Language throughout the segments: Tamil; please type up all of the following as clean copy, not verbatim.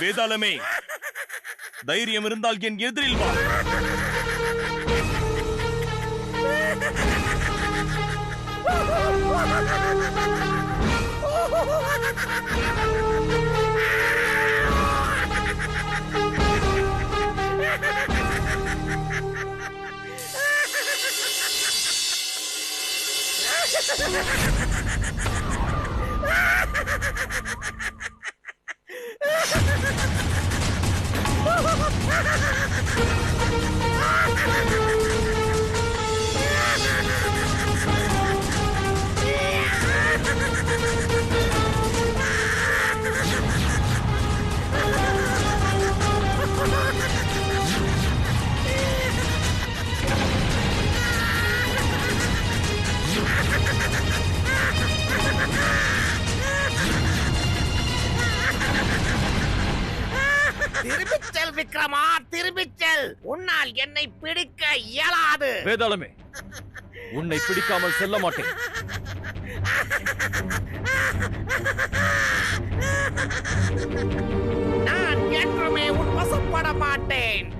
வேதாளமே, தைரியம் இருந்தால் என் எதிரில் வா. திரும்பிச்சல் விக்ரமா, திரும்பிச்சல். உன்னால் என்னை பிடிக்க இயலாது. வேதாளமே, உன்னை பிடிக்காமல் செல்ல மாட்டேன். நான் என்றுமே உன் வசப்பட மாட்டேன்.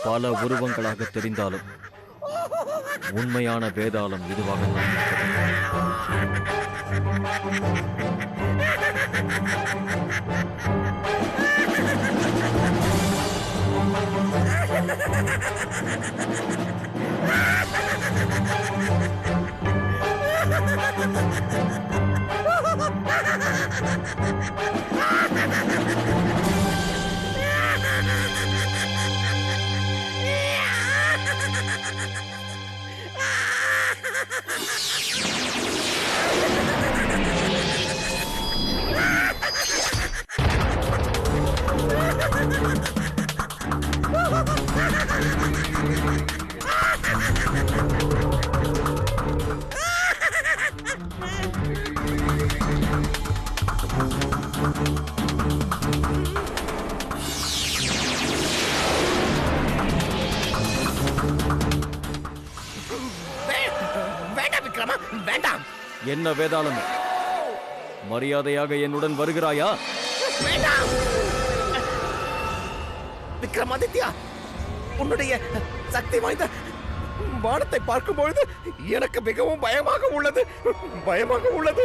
பல உருவங்களாக தெரிந்தாலும் உண்மையான வேதாளம் இதுவாகத்தான் வேண்டாம் விக்ரமா, வேண்டாம். என்ன வேதாளமே, மரியாதையாக என்னுடன் வருகிறாயா? வேண்டாம் விக்ரமாதித்யா, உன்னுடைய சக்தி வாய்ந்த வானத்தை பார்க்கும் பொழுது எனக்கு மிகவும் பயமாக உள்ளது, பயமாக உள்ளது.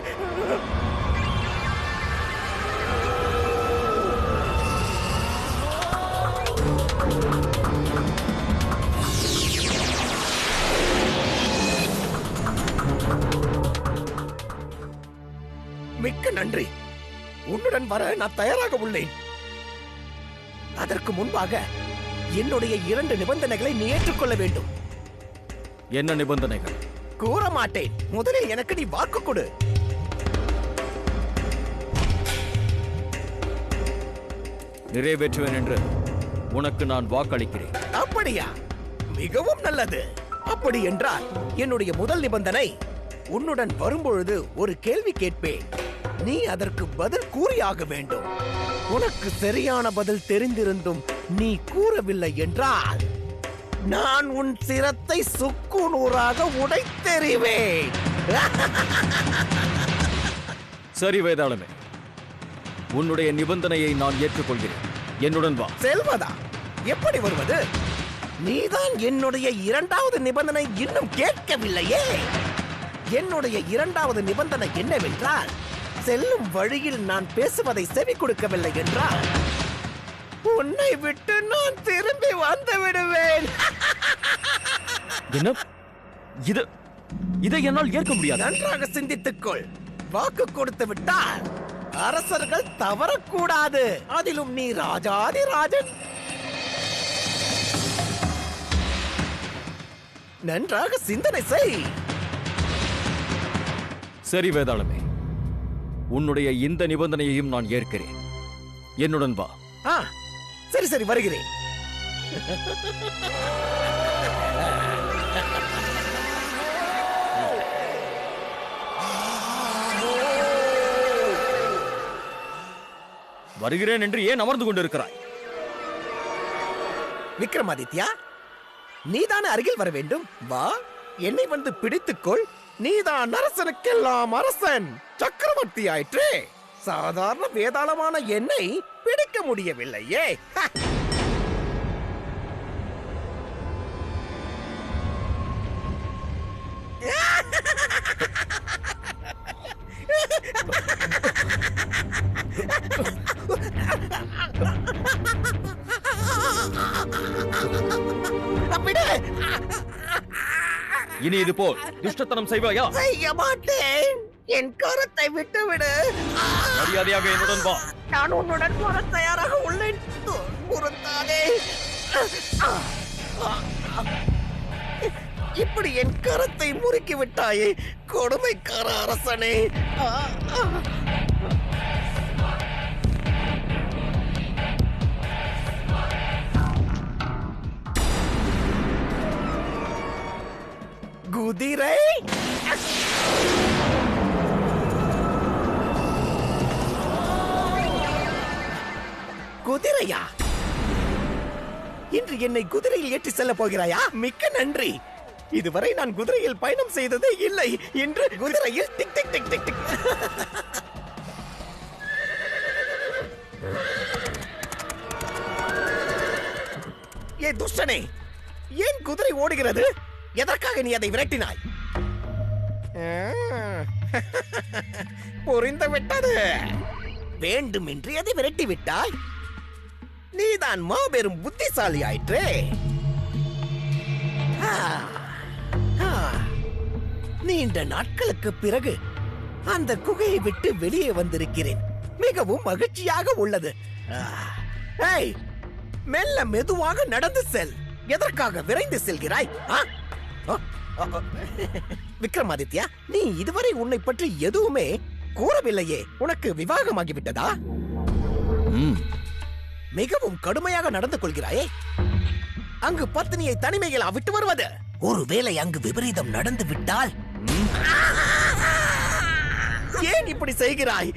மிக்க நன்றி. உன்னுடன் வர நான் தயாராக உள்ளேன். அதற்கு முன்பாக என்னுடைய 2 நிபந்தனைகளை நீ ஏற்றுக்கொள்ள வேண்டும். என்ன நிபந்தனைகள்? கூற மாட்டேன். முதலில் எனக்கு நீ வாக்கு கொடு. நிறைவேற்றுவேன் என்று உனக்கு நான் வாக்களிக்கிறேன். அப்படியா? மிகவும் நல்லது. அப்படி என்றால் என்னுடைய முதல் நிபந்தனை, உன்னுடன் வரும்பொழுது ஒரு கேள்வி கேட்பேன். நீ அதற்கு பதில் கூறியாக வேண்டும். உனக்கு சரியான பதில் தெரிந்திருந்தும் நீ கூறவில்லை என்றால் நான் உன் சிரத்தை சுக்கு நூறாக உடைத்தெறிவேன். சரி வேதாளமே, உன்னுடைய நிபந்தனையை நான் ஏற்றுக்கொள்கிறேன். என்னுடன் வா. செல்வதா? எப்படி வருவது? நீதான் என்னுடைய இரண்டாவது நிபந்தனை இன்னும் கேட்கவில்லையே. என்னுடைய இரண்டாவது நிபந்தனை என்னவென்றால், செல்லும் வழியில் நான் பேசுவதை செவி கொடுக்கவில்லை என்றால் உன்னை விட்டு நான் திரும்பி வந்து விடுவேன். என்ன? இதை என்னால் ஏற்க முடியாது. நன்றாக சிந்தித்துக்கொள். வாக்கு கொடுத்து விட்டால் அரசர்கள் தவறக்கூடாது. அதிலும் நீ ராஜாதி ராஜன். நன்றாக சிந்தனை செய். சரி வேதாளமே, உன்னுடைய இந்த நிபந்தனையையும் நான் ஏற்கிறேன். என்னுடன் வா. சரி சரி, வருகிறேன். வருகிறேன் என்று ஏன் அமர்ந்து கொண்டிருக்கிறாய்? விக்ரமாதித்யா, நீதானே அருகில் வர வேண்டும். வா, என்னை வந்து பிடித்துக்கொள். நீதான் அரசனுக்கெல்லாம் அரசன், சக்கரவர்த்தி ஆயிற்றே. சாதாரண வேதாளமான என்னை பிடிக்க முடியவில்லையே. இனி இது போல் துஷ்டத்தனம் செய்வாயா? செய்ய மாட்டேன். என் கரத்தை விட்டுவிடு. மரியாதையாக என்னுடன் வா. நான் உன்னுடன் வர தயாராக உள்ளேன். பொறுத்தாதே. இப்படி என் கரத்தை முறுக்கி விட்டாயே, கொடுமைக்கார அரசனே. குதிரை, குதிரையா? இன்று என்னை குதிரையில் ஏற்றி செல்ல போகிறாயா? மிக்க நன்றி. இதுவரை நான் குதிரையில் பயணம் செய்ததே இல்லை. இன்று குதிரையில் டிக் டிக் டிக் டிக் டிக். ஏ துஷ்டனே, ஏன் குதிரை ஓடுகிறது? எதற்காக நீ அதை விரட்டினாய்? புரிந்து விட்டது. வேண்டுமென்று அதை விரட்டி விட்டாய். நீதான் மாபெரும் புத்திசாலி ஆயிற்றே. நீண்ட நாட்களுக்கு பிறகு அந்த குகையை விட்டு வெளியே வந்திருக்கிறேன். மிகவும் மகிழ்ச்சியாக உள்ளது. ஏய், மெல்ல மெதுவாக நடந்து செல். எதற்காக விரைந்து செல்கிறாய்? விக்ரமாதித்யா, நீ இதுவரை உன்னை பற்றி எதுவுமே கூறவில்லையே. உனக்கு விவாகமாகிவிட்டதா? மிகவும் கடுமையாக நடந்து கொள்கிறாயே. அங்கு பத்னியை தனிமையில் விட்டு வருவது. ஒருவேளை அங்கு விபரீதம் நடந்து விட்டால்? ஏன் இப்படி செய்கிறாய்?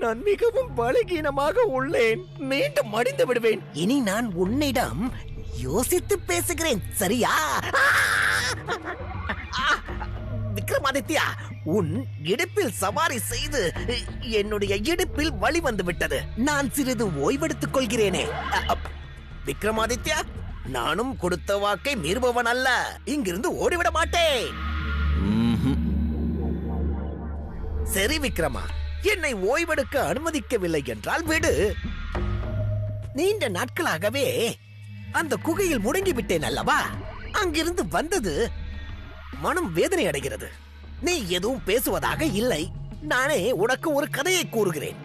நான் மிகவும் பலகீனமாக உள்ளேன். மீண்டும் மடிந்து விடுவேன். இனி நான் உன்னிடம் யோசித்து பேசுகிறேன், சரியா? விக்ரமாதித்யா, உன் இடுப்பில் சவாரி செய்து என்னுடைய இடுப்பில் வலி வந்து விட்டது. நான் சிறிது ஓய்வெடுத்துக் கொள்கிறேனே. விக்ரமாதித்யா, நானும் கொடுத்த வாக்கை மீறுபவன் அல்ல. இங்கிருந்து ஓடிவிட மாட்டேன். சரி விக்ரமா, என்னை ஓய்வெடுக்க அனுமதிக்கவில்லை என்றால் விடு. நீண்ட நாட்களாகவே அந்த குகையில் முடங்கி விட்டேன் அல்லவா? அங்கிருந்து வந்தது மனம் வேதனை அடைகிறது. நீ எதுவும் பேசுவதாக இல்லை. நானே உனக்கு ஒரு கதையை கூறுகிறேன்.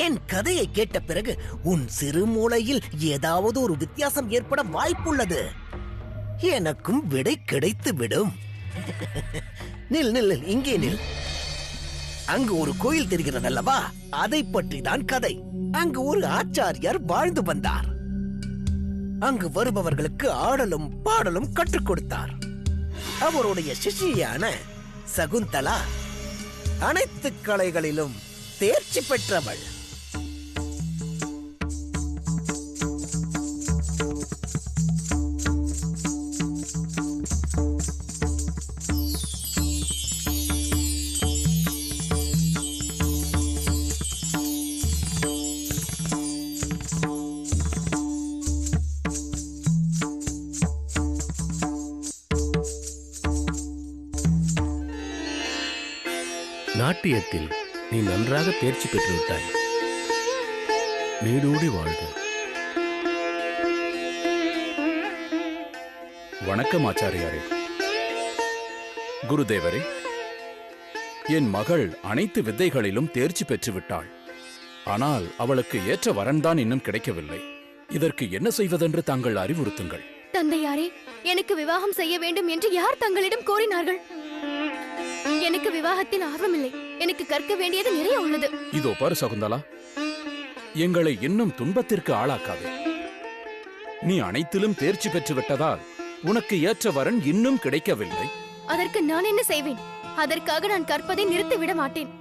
என் கதையை கேட்ட பிறகு உன் சிறு மூளையில் ஏதாவது ஒரு வித்தியாசம் ஏற்பட வாய்ப்புள்ளது. எனக்கும் விடை கிடைத்து விடும். நில் நில் நில், இங்கே நில். அங்கு ஒரு கோயில் தெரிகிறது அல்லவா? அதை பற்றி தான் கதை. அங்கு ஒரு ஆச்சாரியார் வாழ்ந்து வந்தார். அங்கு வருபவர்களுக்கு ஆடலும் பாடலும் கற்றுக் கொடுத்தார். அவருடைய சிஷ்யான சகுந்தலா அனைத்து கலைகளிலும் தேர்ச்சி பெற்றவள். நாட்டியத்தில் நீ நன்றாக தேர்ச்சி பெற்று விட்டாய். நீடூடி வாழ்க. வணக்கம் ஆச்சாரியாரே. குருதேவரே, என் மகள் அனைத்து வித்தைகளிலும் தேர்ச்சி பெற்று விட்டாள். ஆனால் அவளுக்கு ஏற்ற வரன்தான் இன்னும் கிடைக்கவில்லை. இதற்கு என்ன செய்வதென்று தாங்கள் அறிவுறுத்துங்கள். தந்தையாரே, எனக்கு விவாகம் செய்ய வேண்டும் என்று யார் தங்களிடம் கோரினார்கள்? எனக்கு விவாகத்தில் ஆர்வமில்லை. எனக்கு கற்க வேண்டியது நிறைய உள்ளது. இதோ பாரு சகுந்தலா, எங்களை இன்னும் துன்பத்திற்கு ஆளாக்காதே. நீ அனைத்திலும் தேர்ச்சி பெற்று விட்டதால் உனக்கு ஏற்ற வரன் இன்னும் கிடைக்கவில்லை. அதற்கு நான் என்ன செய்வேன்? அதற்காக நான் கற்பதை நிறுத்திவிட மாட்டேன்.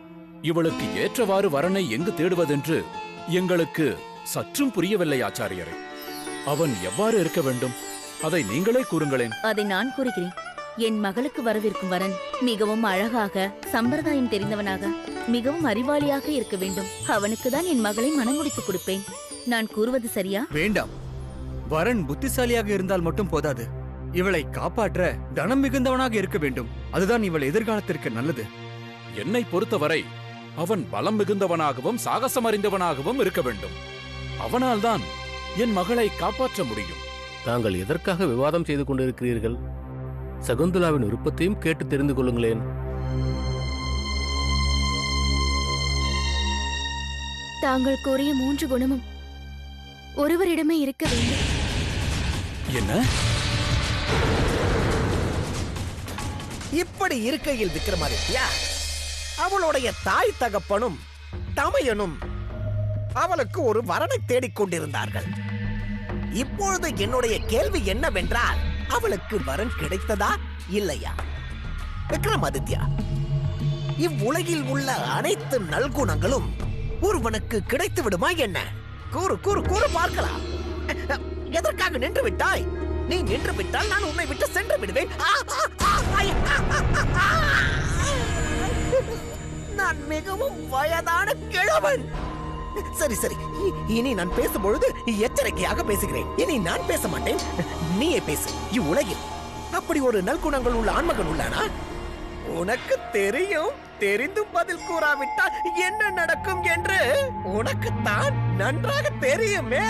இவளுக்கு ஏற்றவாறு வரனை எங்கு தேடுவதென்று எங்களுக்கு சற்றும் புரியவில்லை ஆச்சாரியரே. அவன் எவ்வாறு இருக்க வேண்டும், அதை நீங்களே கூறுங்களேன். அதை நான் கூறுகிறேன். என் மகளுக்கு வரவிருக்கும் வரன் மிகவும் அழகாக, சம்பிரதாயம் தெரிந்தவனாக, மிகவும் அறிவாளியாக இருக்க வேண்டும். அவனுக்கு தான் என் மகளை மணமுடித்து கொடுப்பேன். நான் கூறுவது சரியா? வேண்டாம். வரன் புத்திசாலியாக இருந்தால் மட்டும் போதாது. இவளை காப்பாற்ற தனம் மிகுந்தவனாக இருக்க வேண்டும். அதுதான் இவள் எதிர்காலத்திற்கு நல்லது. என்னை பொறுத்தவரை அவன் பலம் மிகுந்தவனாகவும் சாகசம் அறிந்தவனாகவும் இருக்க வேண்டும். அவனால்தான் என் மகளை காப்பாற்ற முடியும். தாங்கள் எதற்காக விவாதம் செய்து கொண்டிருக்கிறீர்கள்? சகுந்தலாவின் விருப்பத்தையும் கேட்டு தெரிந்து கொள்ளுங்களேன். தாங்கள் கூறிய 3 குணமும் ஒருவரிடமே இருக்க வேண்டும். என்ன? இப்படி இருக்கையில் விக்ரமாதித்யா, அவளுடைய தாய் தகப்பனும் தமையனும் அவளுக்கு ஒரு வரனை தேடிக் கொண்டிருந்தார்கள். இப்பொழுது என்னுடைய கேள்வி என்னவென்றால், அவளுக்கு வரன் கிடைத்ததா இல்லையா? விக்ரமாதித்யா, இவ்வுலகில் உள்ள அனைத்து நல்குணங்களும் ஒருவனுக்கு கிடைத்து விடுமா என்ன? கூறு கூறு கூறு பார்க்கலாம். எதற்காக நின்று விட்டாய்? நீ நின்று விட்டால் நான் உன்னை விட்டு சென்று விடுவேன். நான் மிகவும் வயதான கிழவன். சரி சரி, இனி நான் பேசும்பொழுது எச்சரிக்கையாக பேசுகிறேன். இனி நான் பேச மாட்டேன், நீயே பேசு. இவ்வுலகில் அப்படி ஒரு நல்குணங்கள் உள்ள ஆண்மகன் உள்ளானா? உனக்கு தெரியும். தெரிந்தும் பதில் கூறாவிட்டால் என்ன நடக்கும் என்று உனக்குத்தான் நன்றாக தெரியுமே.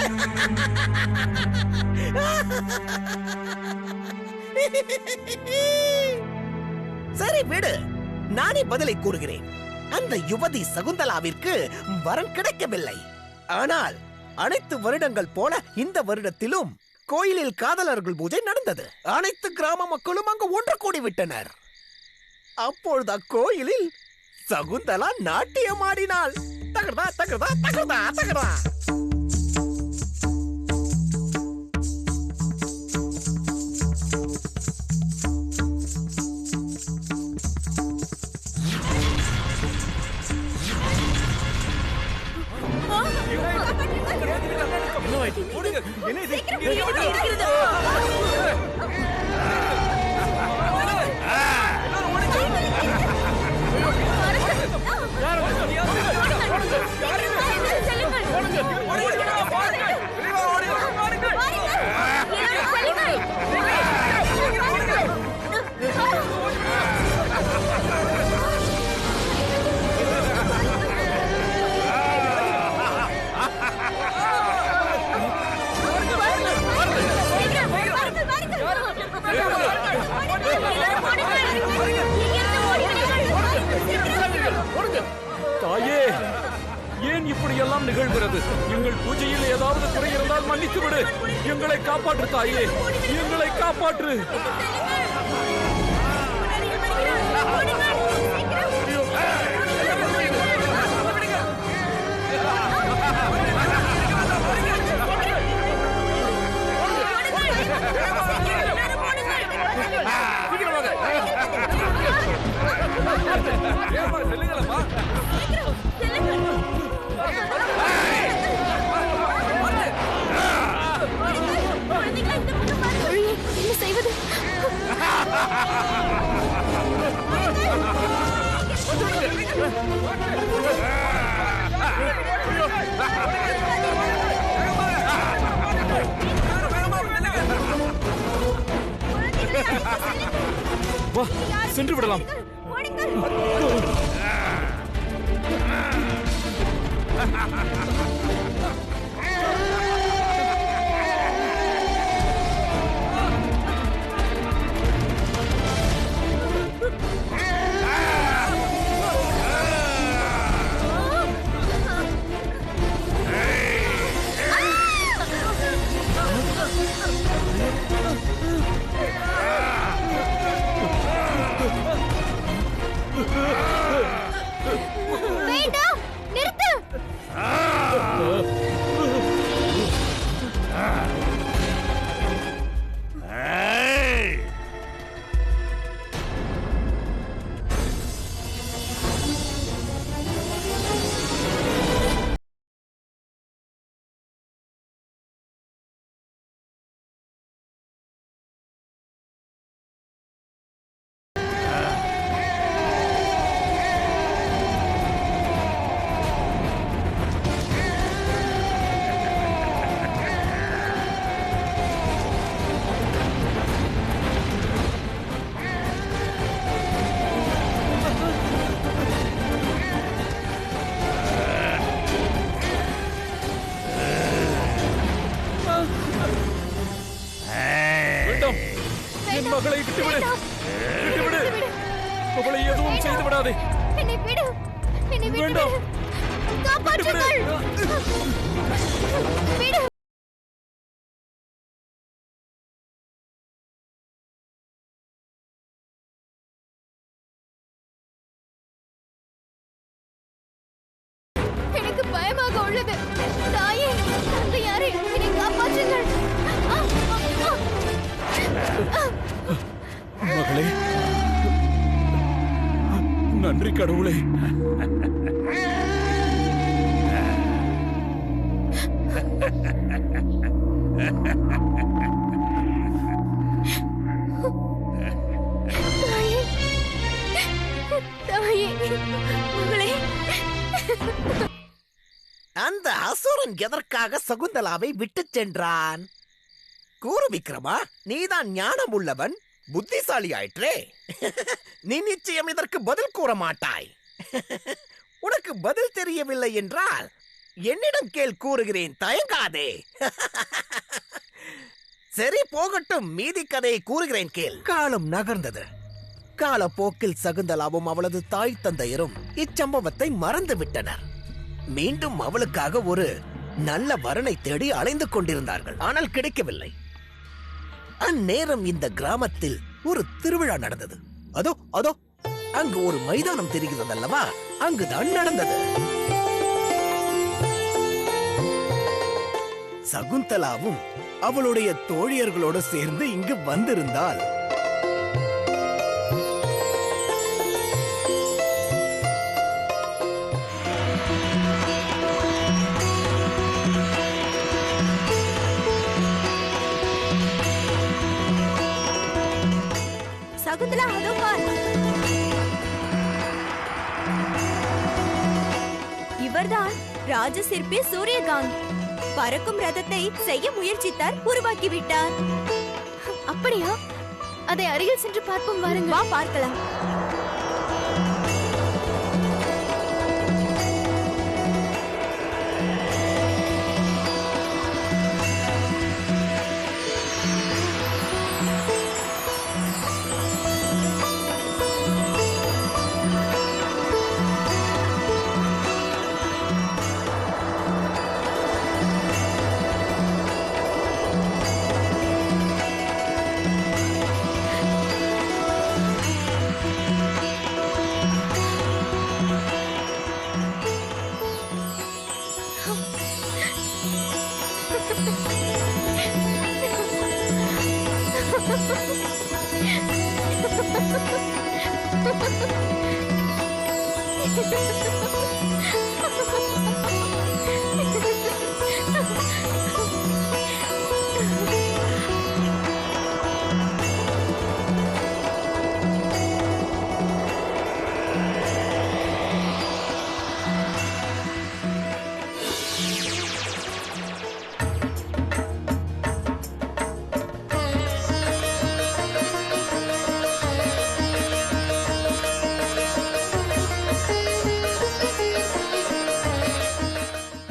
சரி விடு, நானே பதிலை கூறுகிறேன். அந்த யுவதி சகுந்தலாவிற்கு வரன் கிடைக்கவில்லை. ஆனால் அனைத்து வருடங்கள் போல இந்த வருடத்திலும் கோயிலில் காதலர்கள் பூஜை நடந்தது. அனைத்து கிராம மக்களும் அங்கு ஒன்று கூடிவிட்டனர். அப்பொழுது அக்கோயிலில் சகுந்தலா நாட்டியம் ஆடினாள். தகடா தகடா தகடா தகடா. தாயே, ஏன் இப்படியெல்லாம் நிகழ்கிறது? எங்கள் பூஜையில் ஏதாவது குறை இருந்தால் மன்னித்து விடு. எங்களை காப்பாற்று தாயே, எங்களை காப்பாற்று. வழியே, என்ன செய்வது? வா, சென்று விடலாம். வேண்டாம், நிறுத்து. வேண்டாம், என் மகளை விட்டுவிடு. விட்டுவிடு. அவளை எதுவும் செய்து விடாதே. என்னை விடு. என்னை விட்டு வேண்டாம். விடு. காப்பாற்றுங்கள். விடு. எனக்கு பயமாக உள்ளது. தாயே, தந்தையாரே, என்னை காப்பாற்றுங்கள். ஆ, ஆ, ஆ. மகளே, நன்றி கடவுளே. தாயே, தாயே, மகளே. அந்த அசுரன் எதற்காக சகுந்தலாவை விட்டுச் சென்றான்? கூறு விக்ரமா, நீதான் ஞானம் உள்ளவன், புத்திசாலி ஆயிற்றே. நீ நிச்சயம் இதற்கு பதில் கூற மாட்டாய். உனக்கு பதில் தெரியவில்லை என்றால் என்னிடம் கேள், கூறுகிறேன், தயங்காதே. சரி, போகட்டும், மீதி கதையை கூறுகிறேன் கேள். காலம் நகர்ந்தது. காலப்போக்கில் சகுந்தலாவும் அவளது தாய் தந்தையரும் இச்சம்பவத்தை மறந்து விட்டனர். மீண்டும் அவளுக்காக ஒரு நல்ல வரனை தேடி அலைந்து கொண்டிருந்தார்கள். ஆனால் கிடைக்கவில்லை. அந்நேரம் இந்த கிராமத்தில் ஒரு திருவிழா நடந்தது. அதோ அதோ அங்கு ஒரு மைதானம் தெரிகிறது அல்லவா, அங்குதான் நடந்தது. சகுந்தலாவும் அவளுடைய தோழியர்களோடு சேர்ந்து இங்கு வந்திருந்தாள். சகுந்தலா, அதோ பார். இவர்தான் ராஜசிற்பி சூரியகாந்த். பறக்கும் ரதத்தை செய்ய முயற்சித்தார், உருவாக்கிவிட்டார். அப்படியா? அதை அருகில் சென்று பார்ப்போம், வாருங்கள். வா, பார்க்கலாம்.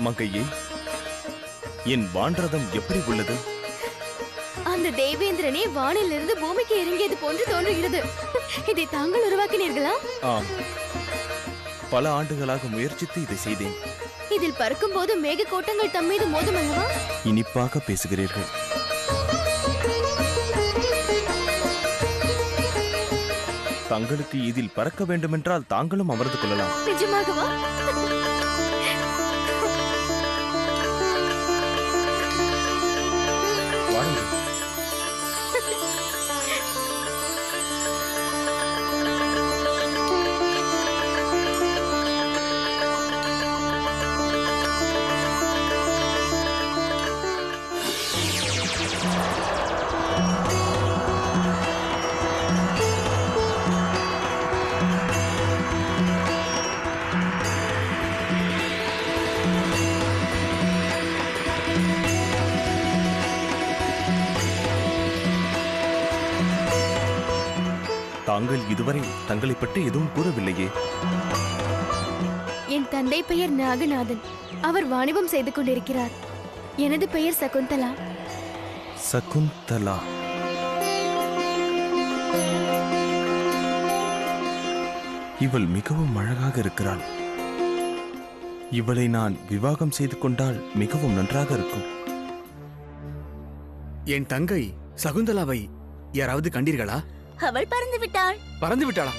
மங்கையே, என் வான்றதம் எப்படி உள்ளது? அந்த தேவேந்திரனே வானிலிருந்து பூமிக்கு இறங்கியது போன்று தோன்றுகிறது. இதை தாங்கள் உருவாக்கினீர்களா? ஆம், பல ஆண்டுகளாக முயற்சித்து இதை செய்தேன். இதில் பறக்கும் போது மேக கோட்டங்கள் தம்மீது மோதும் அல்லவா? இனிப்பாக பேசுகிறீர்கள். தங்களுக்கு இதில் பறக்க வேண்டுமென்றால் தாங்களும் அமர்ந்து கொள்ளலாம். நிஜமாகவா? வாருங்கள். தாங்கள் இதுவரை தங்களை பற்றி எதுவும் கூறவில்லையே. என் தந்தை பெயர் நாகநாதன். அவர் வாணிபம் செய்து கொண்டிருக்கிறார். எனது பெயர் சகுந்தலா. சகுந்தலா. இவள் மிகவும் அழகாக இருக்கிறாள். இவளை நான் விவாகம் செய்து கொண்டால் மிகவும் நன்றாக இருக்கும். என் தங்கை சகுந்தலாவை யாராவது கண்டீர்களா? அவள் பறந்து விட்டாள். பறந்து விட்டாளா?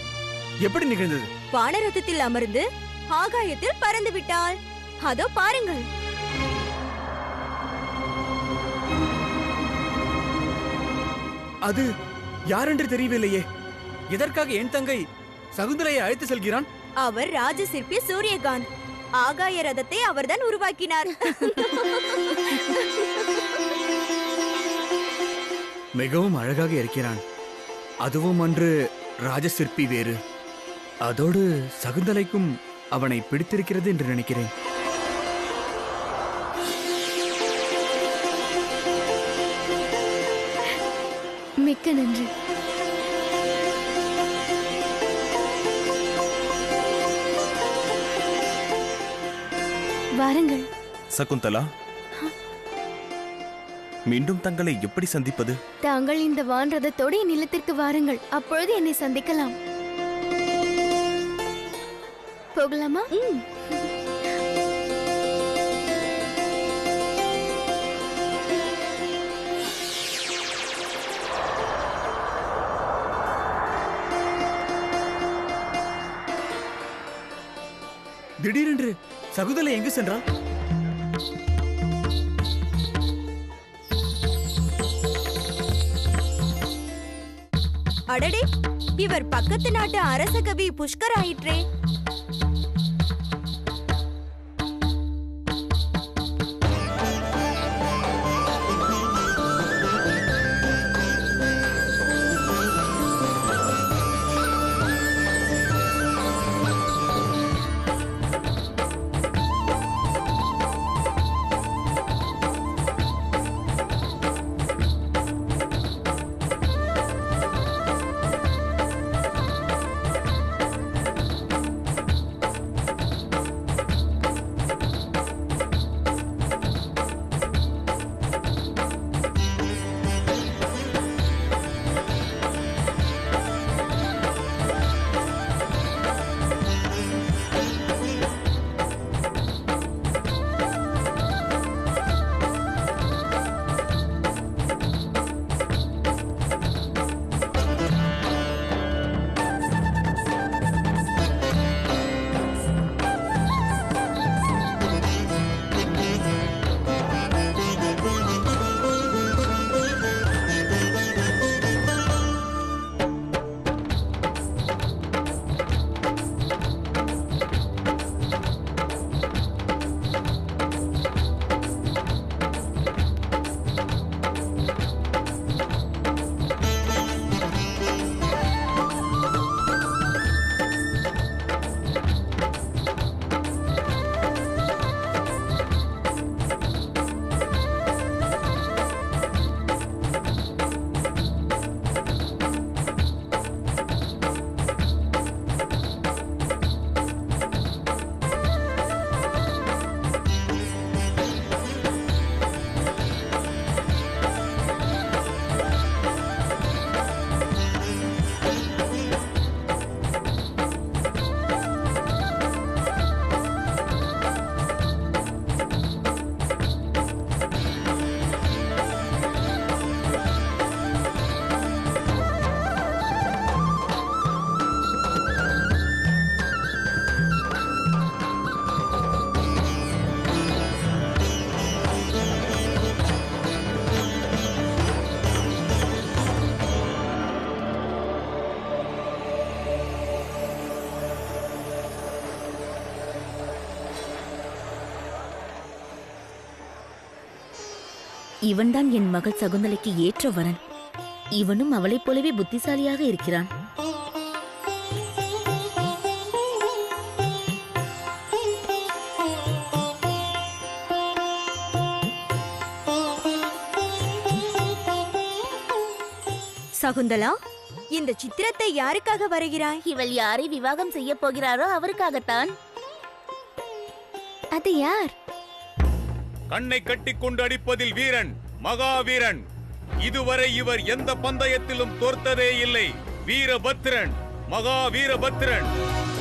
எப்படி நிகழ்ந்தது? வானரதத்தில் அமர்ந்து ஆகாயத்தில் பறந்து விட்டாள். அதோ பாருங்கள். அது யாரென்று தெரியவில்லையே. எதற்காக என் தங்கை சகுந்தலையை அழைத்து செல்கிறான்? அவர் ராஜசிற்பி சூரியகாந்த். ஆகாய ரதத்தை அவர்தான் உருவாக்கினார். மிகவும் அழகாக இருக்கிறான். அதுவும் அன்று ராஜசிற்பி வேறு. அதோடு சகுந்தலைக்கும் அவனை பிடித்திருக்கிறது என்று நினைக்கிறேன். மிக்க நன்றி. வாருங்கள். சகுந்தலா, மீண்டும் தங்களை எப்படி சந்திப்பது? தாங்கள் இந்த வானரதத்தோடு என் இல்லத்திற்கு வாருங்கள். அப்பொழுது என்னை சந்திக்கலாம். போகலாமா? திடீரென்று சகுந்தலை எங்கு சென்றாள்? அடடே, இவர் பக்கத்து நாட்டு அரச கவி புஷ்கர் ஆயிற்றே. இவன்தான் என் மகள் சகுந்தலைக்கு ஏற்ற வரன். இவனும் அவளைப் போலவே புத்திசாலியாக இருக்கிறான். சகுந்தலா, இந்த சித்திரத்தை யாருக்காக வரைகிறாய்? இவள் யாரை விவாகம் செய்ய போகிறாரோ அவருக்காகத்தான். அது யார்? கண்ணை கட்டிக்கொண்டு அடிப்பதில் வீரன், மகாவீரன். இதுவரை இவர் எந்த பந்தயத்திலும் தோர்த்ததே இல்லை. வீரபத்ரன், மகா வீரபத்ரன்.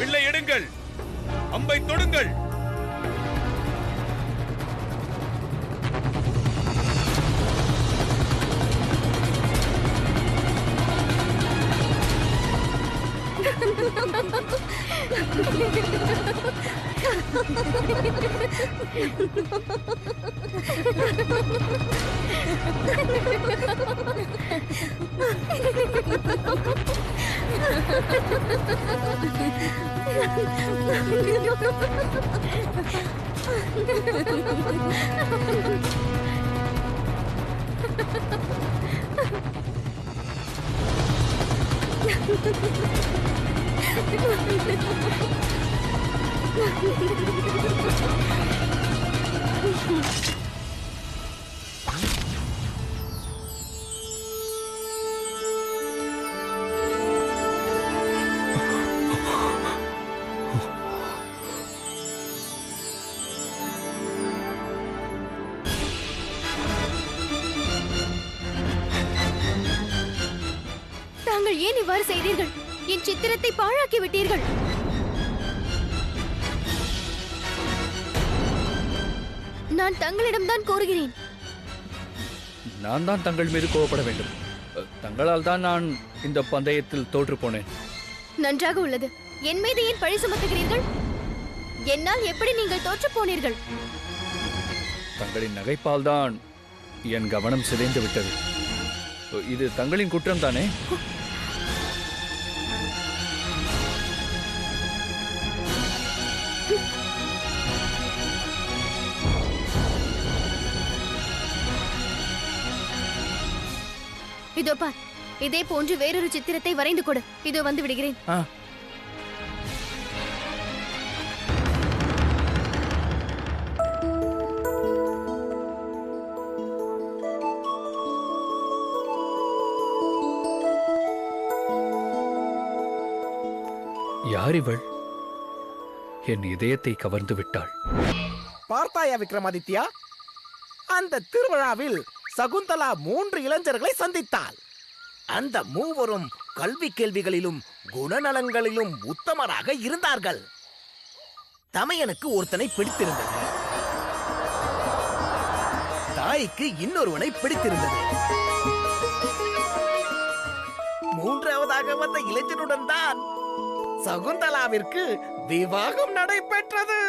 வில்லை எடுங்கள், அம்பை தொடுங்கள். தாங்கள் ஏன் இவ்வாறு செய்தீர்கள்? என் சித்திரத்தை பாழாக்கி விட்டீர்கள். நான் தங்களிடம்தான் கோருகிறேன். நான் தான் தங்கள் மீது கோவப்பட வேண்டும். தங்களால் தான் நான் இந்த பந்தயத்தில் தோற்று போனேன். நன்றாக உள்ளது. என் மீது ஏன் பழி சுமத்துகிறீர்கள்? என்னால் எப்படி நீங்கள் தோற்று போனீர்கள்? தங்களின் நகைப்பால் தான் என் கவனம் சிதைந்து விட்டது. இது தங்களின் குற்றம் தானே? இதோ பார், இதே போன்று வேறொரு சித்திரத்தை வரைந்து கொடு. இதோ வந்து விடுகிறேன். யார் இவள்? என் இதயத்தை கவர்ந்து விட்டாள். பார்த்தாயா விக்ரமாதித்யா, அந்த திருவிழாவில் சகுந்தலா 3 இளைஞர்களை சந்தித்தாள். அந்த மூவரும் கல்வி கேள்விகளிலும் குணநலங்களிலும் உத்தமராக இருந்தார்கள். தமையனுக்கு ஒருத்தனை பிடித்திருந்தது, தாய்க்கு இன்னொருவனை பிடித்திருந்தது. 3வதாக வந்த இளைஞனுடன் தான் சகுந்தலாவிற்கு விவாகம் நடைபெற்றது.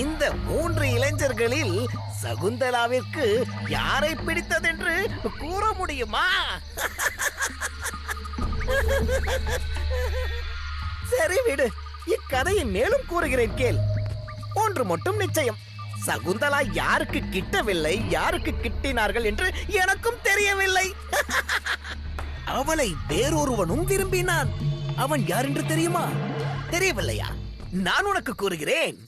இந்த 3 இளைஞர்களில் சகுந்தலாவிற்கு யாரை பிடித்ததென்று கூற முடியுமா? சரி விடு, இக்கதையை மேலும் கூறுகிறேன் கேள். ஒன்று மட்டும் நிச்சயம், சகுந்தலா யாருக்கு கிட்டவில்லை, யாருக்கு கிட்டினார்கள் என்று எனக்கும் தெரியவில்லை. அவளை வேறொருவனும் விரும்பினான். அவன் யார் என்று தெரியுமா? தெரியவில்லையா? நான் உனக்கு கூறுகிறேன்.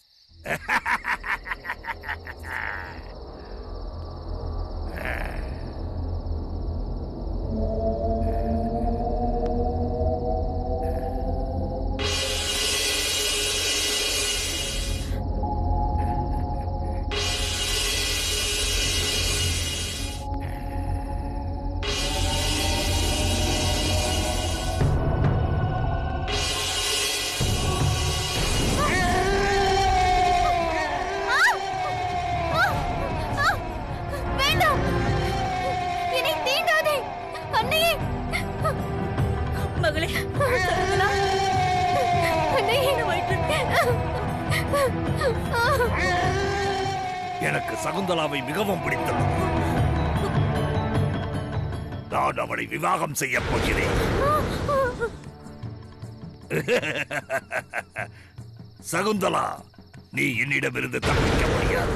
எனக்கு சகுந்தலாவை மிகவும் பிடித்தது. நான் அவளை விவாகம் செய்ய போகிறேன். சகுந்தலா, நீ என்னிடமிருந்து தப்பிக்க முடியாது.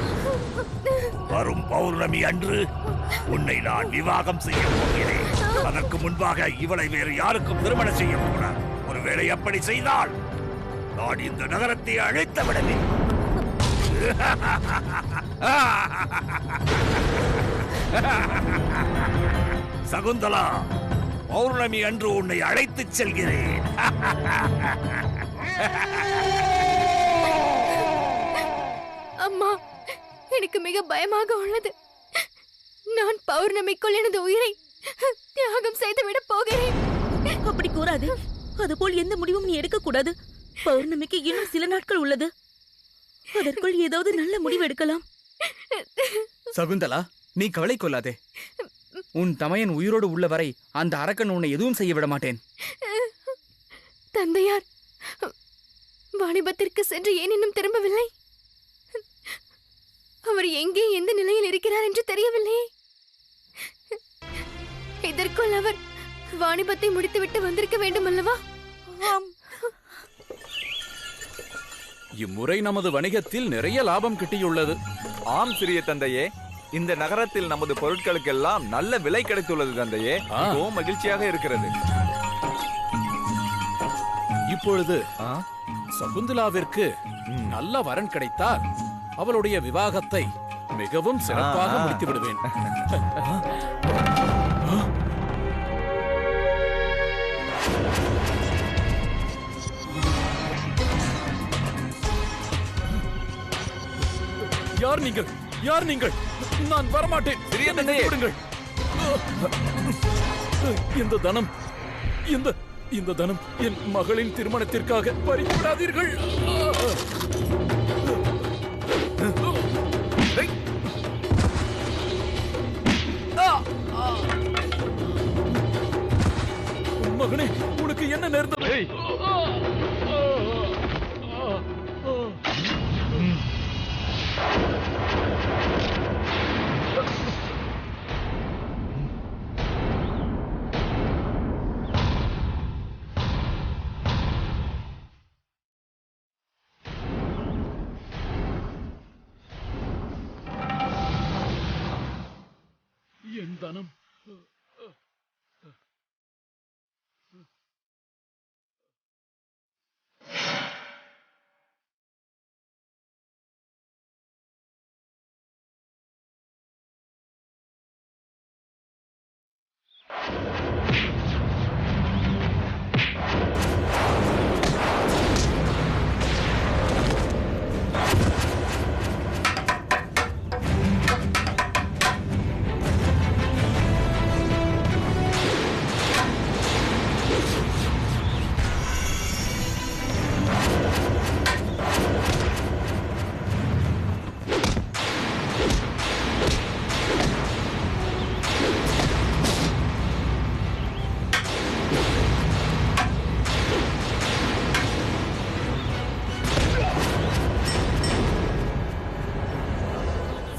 வரும் பௌர்ணமி அன்று உன்னை நான் விவாகம் செய்ய போகிறேன். அதற்கு முன்பாக இவளை வேறு யாருக்கும் திருமணம் செய்ய கூடாது. ஒருவேளை அப்படி செய்தால் நான் இந்த நகரத்தை அழைத்து விடுவேன். சகுந்தலா, பௌர்ணமி அன்று உன்னை அழைத்துச் செல்கிறேன். அம்மா, எனக்கு மிக பயமாக உள்ளது. நான் பௌர்ணமிக்குள் எனது உயிரை தியாகம் செய்துவிட போகிறேன். அப்படி கூறாது. அதுபோல் எந்த முடிவும் நீ எடுக்க கூடாது. பௌர்ணமிக்கு இன்னும் சில நாட்கள் உள்ளது. அதற்குள் ஏதாவது நல்ல முடிவு எடுக்கலாம். சகுந்தலா, நீ கவலை கொள்ளாதே. உன் தமையன் உயிரோடு உள்ள வரை அந்த அரக்கன் உன்னை எதுவும் செய்ய விட மாட்டேன். தந்தையார் வாணிபத்திற்கு சென்று ஏன் இன்னும் திரும்பவில்லை? அவர் எங்கே எந்த நிலையில் இருக்கிறார் என்று தெரியவில்லையே. இதற்குள் அவர் வாணிபத்தை முடித்துவிட்டு வந்திருக்க வேண்டும் அல்லவா? இம்முறை நமது வணிகத்தில் நிறைய லாபம் கிட்டியுள்ளது. ஆம் சிறிய தந்தையே, இந்த நகரத்தில் நமது பொருட்களுக்கெல்லாம் நல்ல விலை கிடைத்துள்ளது தந்தையே. மிகவும் மகிழ்ச்சியாக இருக்கிறது. இப்பொழுது சகுந்தலாவிற்கு நல்ல வரன் கிடைத்தால் அவளுடைய விவாகத்தை மிகவும் சிறப்பாக முடித்து விடுவேன். யார் நீங்கள்? யார் நீங்கள்? நான் வரமாட்டேன். சிறிய தந்தையே, விடுங்கள். இந்த தனம், இந்த தனம் என் மகளின் திருமணத்திற்காக பறித்து விடாதீர்கள். மகனே, உனக்கு என்ன நேர்ந்தது? என் தனம்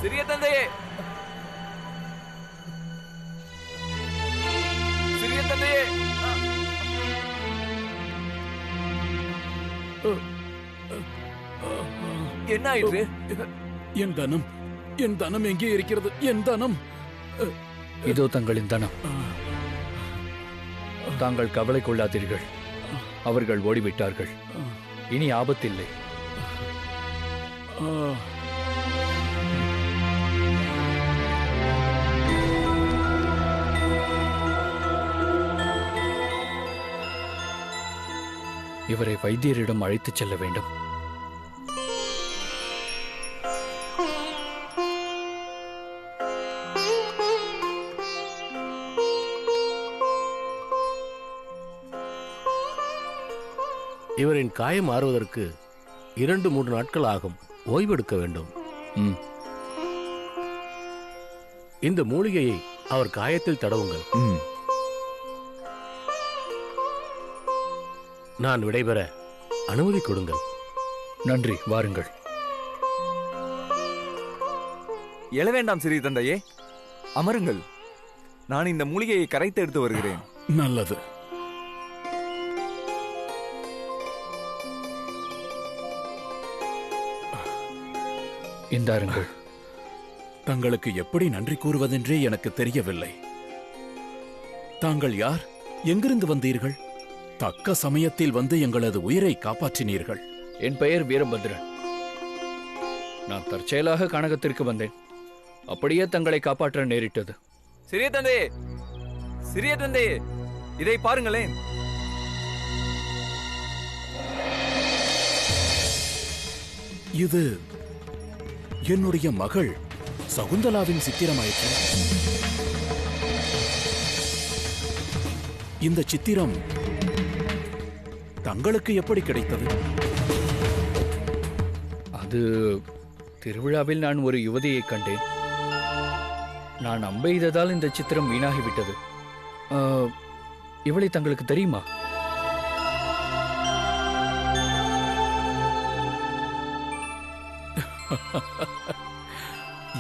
சிறிய தந்தையே, சிறிய தந்தையே, என்ன ஆயிற்று? என் தனம், என் தனம் எங்கே இருக்கிறது? என் தனம் இதோ தங்களின் தனம். தாங்கள் கவலை கொள்ளாதீர்கள். அவர்கள் ஓடிவிட்டார்கள். இனி ஆபத்தில்லை. இவரை வைத்தியரிடம் அழைத்துச் செல்ல வேண்டும். இவரின் காயம் ஆறுவதற்கு 2-3 நாட்கள் ஆகும். ஓய்வெடுக்க வேண்டும். இந்த மூலிகையை அவர் காயத்தில் தடவுங்கள். நான் விடைபெற அனுமதி கொடுங்கள். நன்றி, வாருங்கள். எழ வேண்டாம் சிறிய தந்தையே, அமருங்கள். நான் இந்த மூலிகையை கரைத்து எடுத்து வருகிறேன். நல்லது. இந்தாருங்கள். தங்களுக்கு எப்படி நன்றி கூறுவதென்றே எனக்கு தெரியவில்லை. தாங்கள் யார்? எங்கிருந்து வந்தீர்கள்? தக்க சமயத்தில் வந்து எங்களது உயிரை காப்பாற்றினீர்கள். என் பெயர் வீரபத்ரன். நான் தற்செயலாக கானகத்திற்கு வந்தேன். அப்படியே தங்களை காப்பாற்ற நேரிட்டது. சிறிய தந்தையே, சிறிய தந்தையே, இதை பாருங்களேன். இது என்னுடைய மகள் சகுந்தலாவின் சித்திரமாயிற்று. இந்த சித்திரம் தங்களுக்கு எப்படி கிடைத்தது? அது திருவிழாவில் நான் ஒரு யுவதியை கண்டேன். நான் அம்பெய்ததால் இந்த சித்திரம் வீணாகிவிட்டது. இவளை தங்களுக்கு தெரியுமா?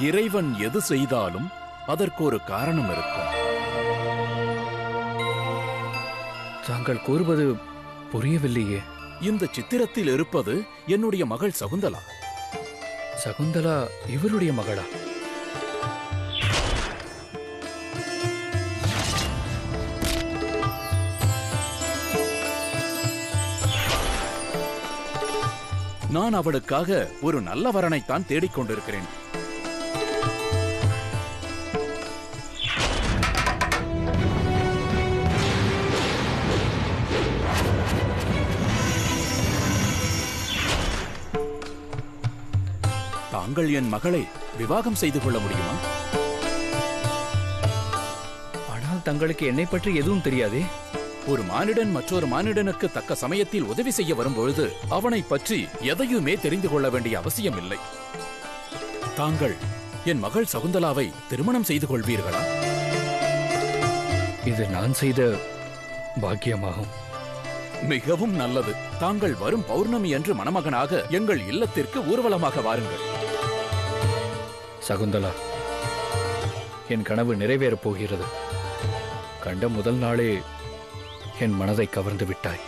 இறைவன் எது செய்தாலும் அதற்கு ஒரு காரணம் இருக்கும். தாங்கள் கூறுவது புரியவில்லையே. இந்த சித்திரத்தில் இருப்பது என்னுடைய மகள் சகுந்தலா. சகுந்தலா இவருடைய மகளா? நான் அவளுக்காக ஒரு நல்ல வரனைத்தான் தேடிக்கொண்டிருக்கிறேன். தாங்கள் என் மகளை விவாகம் செய்து கொள்ள முடியுமா? ஆனால் தங்களுக்கு என்னை பற்றி எதுவும் தெரியாதே. ஒரு மானிடன் மற்றொரு மானிடனுக்கு தக்க சமயத்தில் உதவி செய்ய வரும்பொழுது அவனை பற்றி எதையுமே தெரிந்து கொள்ள வேண்டிய அவசியம் இல்லை. தாங்கள் என் மகள் சகுந்தலாவை திருமணம் செய்து கொள்வீர்களா? இது நான் செய்த பாக்கியமாகும். மிகவும் நல்லது. தாங்கள் வரும் பௌர்ணமி அன்று மணமகனாக எங்கள் இல்லத்திற்கு ஊர்வலமாக வாருங்கள். சகுந்தலா, என் கனவு நிறைவேறப் போகிறது. கண்ட முதல் நாளே என் மனதை கவர்ந்து விட்டாய்.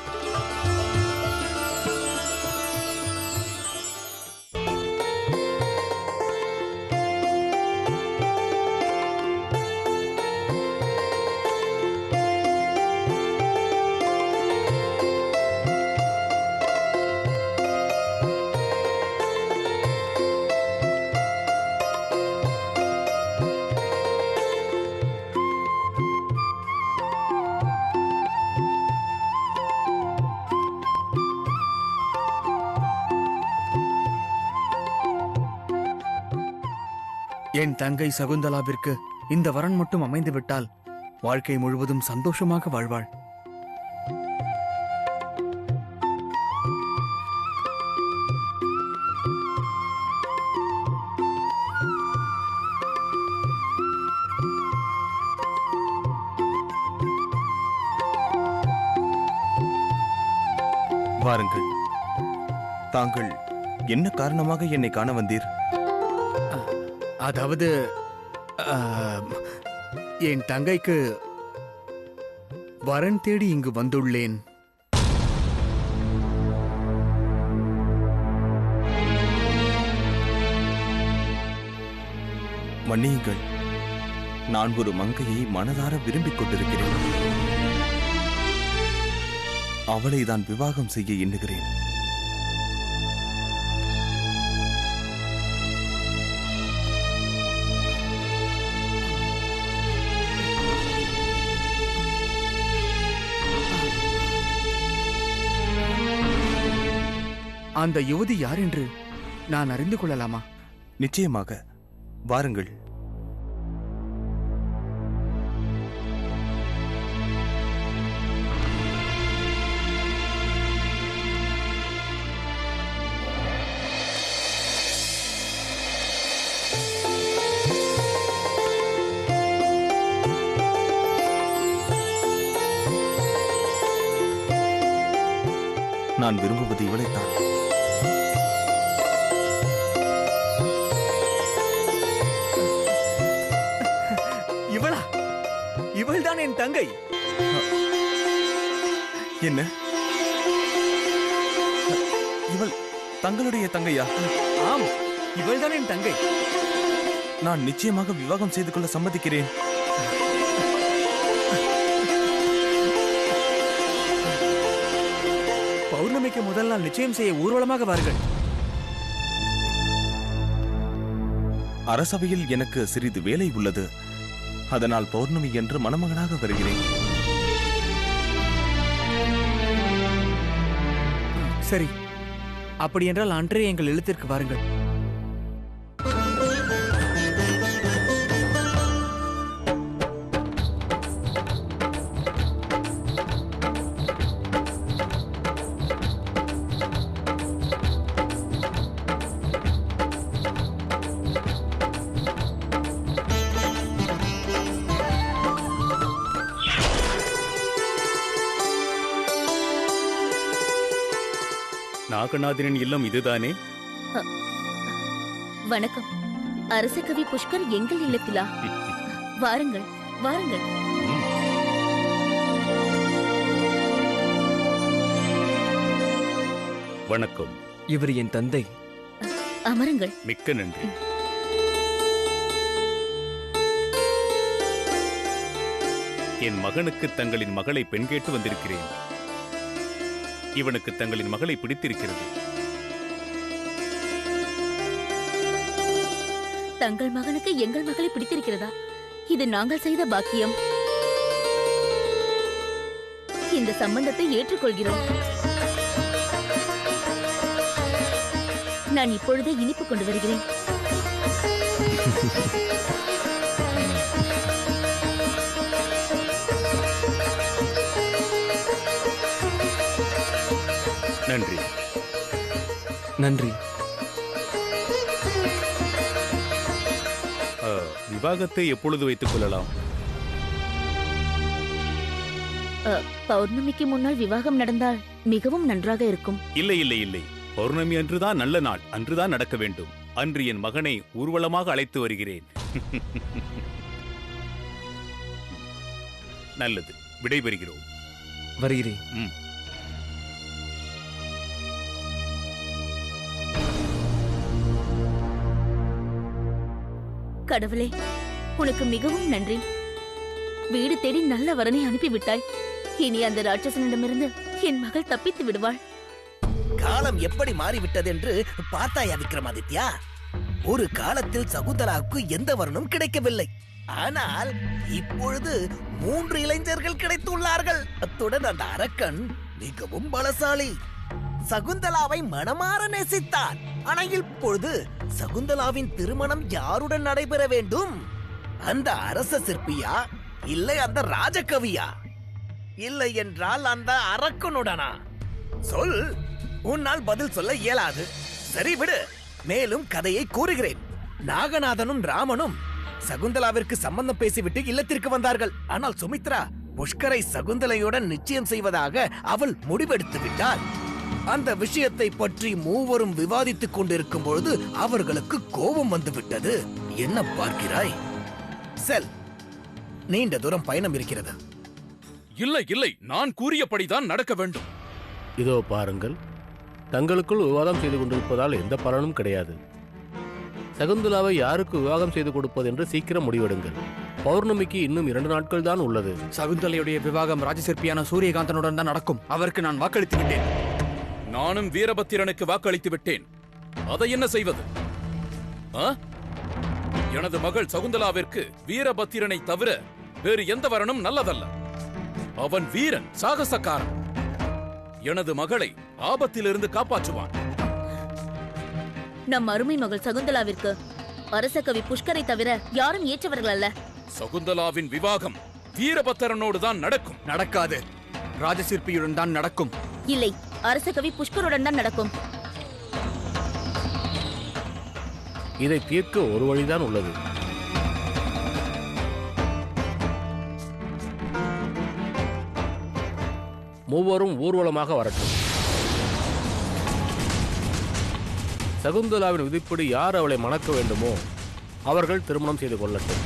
என் தங்கை சகுந்தலாவிற்கு இந்த வரன் மட்டும் அமைந்து விட்டால் வாழ்க்கை முழுவதும் சந்தோஷமாக வாழ்வாள். வாருங்கள். தாங்கள் என்ன காரணமாக என்னை காண வந்தீர்? அதாவது என் தங்கைக்கு வரன் தேடி இங்கு வந்துள்ளேன். மன்னியுங்கள், நான் ஒரு மங்கையை மனதார விரும்பிக் கொண்டிருக்கிறேன். அவளை தான் விவாகம் செய்ய எண்ணுகிறேன். அந்த யுவதி யார் என்று நான் அறிந்து கொள்ளலாமா? நிச்சயமாக, வாருங்கள். நான் விரும்புவது இவளைத்தான். இவளா? இவள்தான் என் தங்கை. என்ன? இவள் தங்களுடைய தங்கையா? ஆம், இவள்தான் என் தங்கை. நான் நிச்சயமாக விவாகம் செய்து கொள்ள சம்மதிக்கிறேன். பௌர்ணமிக்கு முதல் நாள் நிச்சயம் செய்ய ஊர்வலமாக வாருங்கள். அரசவையில் எனக்கு சிறிது வேலை உள்ளது. அதனால் பௌர்ணமி என்று மணமகனாக வருகிறேன். சரி, அப்படியென்றால் அன்றே எங்கள் இல்லத்திற்கு வாருங்கள். நாகநாதனின் இல்லம் இதுதானே? வணக்கம். அரசகவி புஷ்கர் எங்கள் இல்லத்திலா? வாருங்கள், வாருங்கள். வணக்கம். இவர் என் தந்தை. அமருங்கள். மிக்க நன்றி. என் மகனுக்கு தங்களின் மகளை பெண் கேட்டு வந்திருக்கிறேன். இவனுக்கு தங்களின் மகளை பிடித்திருக்கிறது. தங்கள் மகனுக்கு எங்கள் மகளை பிடித்திருக்கிறதா? இது நாங்கள் செய்த பாக்கியம். இந்த சம்பந்தத்தை ஏற்றுக்கொள்கிறோம். நான் இப்பொழுதே இனிப்பு கொண்டு வருகிறேன். நன்றி. நன்றி. விவாகத்தை எப்பொழுது வைத்துக் கொள்ளலாம்? பௌர்ணமிக்கு முன்னால் விவாகம் நடந்தால் மிகவும் நன்றாக இருக்கும். இல்லை இல்லை இல்லை, பௌர்ணமி அன்றுதான் நல்ல நாள். அன்றுதான் நடக்க வேண்டும். அன்று என் மகனை ஊர்வலமாக அழைத்து வருகிறேன். நல்லது, விடைபெறுகிறோம். வருகிறேன். கடவுளே, உனக்கு மிகவும் நன்றி. வீடு தேடி நல்ல வரனை அனுப்பிவிட்டாய். இனி அந்த ராட்சசனிடமிருந்து என் மகள் தப்பித்து விடுவாள். காலம் எப்படி மாறிவிட்டது என்று பார்த்தாயா விக்ரமாதித்யா? ஒரு காலத்தில் சகுந்தலாவுக்கு எந்த வரனும் கிடைக்கவில்லை. ஆனால் இப்பொழுது 3 இளைஞர்கள் கிடைத்துள்ளார்கள். அத்துடன் அந்த அரக்கன் மிகவும் பலசாலி. சகுந்தலாவை மனமாற நேசித்தார். ஆனால் இப்பொழுது சகுந்தலாவின் திருமணம் யாருடன் நடைபெற வேண்டும்? அந்த அரச சிற்பியா, இல்லை அந்த ராஜகவியா, இல்லை என்றால் அந்த அரக்கனுடனா? சொல். உன்னால் பதில் சொல்ல இயலாது. சரி விடு, மேலும் கதையை கூறுகிறேன். நாகநாதனும் ராமனும் சகுந்தலாவிற்கு சம்பந்தம் பேசிவிட்டு இல்லத்திற்கு வந்தார்கள். ஆனால் சுமித்ரா புஷ்கரை சகுந்தலையுடன் நிச்சயம் செய்வதாக அவள் முடிவெடுத்து விட்டாள். அந்த விஷயத்தை பற்றி மூவரும் விவாதித்துக் கொண்டிருக்கும் பொழுது அவர்களுக்கு கோபம் வந்துவிட்டது. என்ன பார்க்கிறாய்? செல், நீண்ட தூரம் பயணம் இருக்கிறது. இல்லை இல்லை, நான் கூறியபடிதான் நடக்க வேண்டும். இதோ பாருங்கள், தங்களுக்குள் விவாதம் செய்து கொண்டிருப்பதால் எந்த பலனும் கிடையாது. சகுந்தலாவை யாருக்கு விவாகம் செய்து கொடுப்பது என்று சீக்கிரம் முடிவெடுங்கள். பௌர்ணமிக்கு இன்னும் 2 நாட்கள் தான் உள்ளது. சகுந்தலையுடைய விவாகம் ராஜசிற்பியான சூரியகாந்தனுடன் தான் நடக்கும். அவருக்கு நான் வாக்களித்து விட்டேன். நானும் வீரபத்திரனுக்கு வாக்களித்து விட்டேன். அதை என்ன செய்வது? எனது மகள் சகுந்தலாவிற்கு வீரபத்திரனை தவிர வேறு எந்த வரனும் நல்லதல்ல. அவன் வீரன், சாகசக்காரன். எனது மகளை ஆபத்திலிருந்து காப்பாற்றுவான். நம் அருமை மகள் சகுந்தலாவிற்கு அரசகவி புஷ்கரை தவிர யாரும் ஏற்றவர்கள் அல்ல. சகுந்தலாவின் விவாகம் வீரபத்திரனோடு தான் நடக்கும். நடக்காது, ராஜசிற்பியுடன் தான் நடக்கும். இல்லை, அரசகவி புஷ்கருடன் தான் நடக்கும். இதை தீர்க்க ஒரு வழிதான் உள்ளது. மூவரும் ஊர்வலமாக வரட்டும். சகுந்தலாவின் விதிப்படி யார் அவளை மணக்க வேண்டுமோ அவர்கள் திருமணம் செய்து கொள்ளட்டும்.